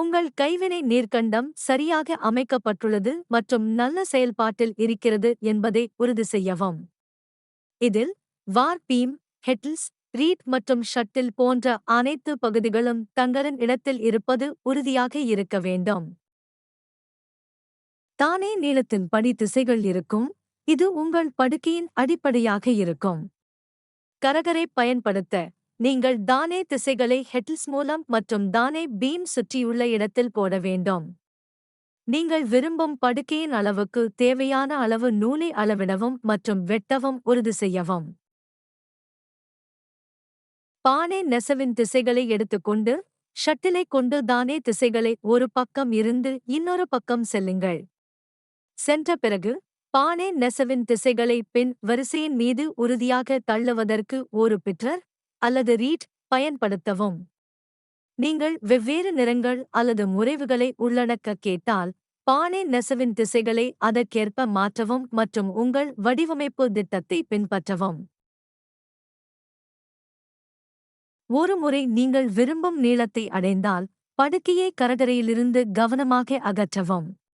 உங்கள் கைவினை நீர்க்கண்டம் சரியாக அமைக்கப்பட்டுள்ளது மற்றும் நல்ல செயல்பாட்டில் இருக்கிறது என்பதை உறுதி செய்யவும். இதில் வார் பீம், ஹெட்டில்ஸ், ரீட் மற்றும் ஷட்டில் போன்ற அனைத்து பகுதிகளும் தங்களின் இடத்தில் இருப்பது உறுதியாக இருக்க வேண்டும். தானே நீளத்தின் படி திசைகள் இருக்கும். இது உங்கள் படுக்கையின் அடிப்படையாக இருக்கும். கரகரை பயன்படுத்த நீங்கள் தானே திசைகளை ஹெட்டில்ஸ் மூலம் மற்றும் தானே பீம் சுற்றியுள்ள இடத்தில் போட வேண்டும். நீங்கள் விரும்பும் படுக்கையின் அளவுக்கு தேவையான அளவு நூலை அளவிடவும் மற்றும் வெட்டவும் உறுதி செய்யவும். பானை நெசவின் திசைகளை எடுத்துக்கொண்டு ஷட்டிலை கொண்டு தானே திசைகளை ஒரு பக்கம் இருந்து இன்னொரு பக்கம் செல்லுங்கள். சென்ற பிறகு பானை நெசவின் திசைகளை பின் வரிசையின் மீது உறுதியாக தள்ளுவதற்கு ஒரு பிட்டர் அல்லது ரீட் பயன்படுத்தவும். நீங்கள் வெவ்வேறு நிறங்கள் அல்லது முறைவுகளை உள்ளடக்க கேட்டால் பானை நெசவின் திசைகளை அதற்கேற்ப மாற்றவும் மற்றும் உங்கள் வடிவமைப்பு திட்டத்தை பின்பற்றவும். ஒருமுறை நீங்கள் விரும்பும் நீளத்தை அடைந்தால் படுக்கையை கரகரையிலிருந்து கவனமாக அகற்றவும்.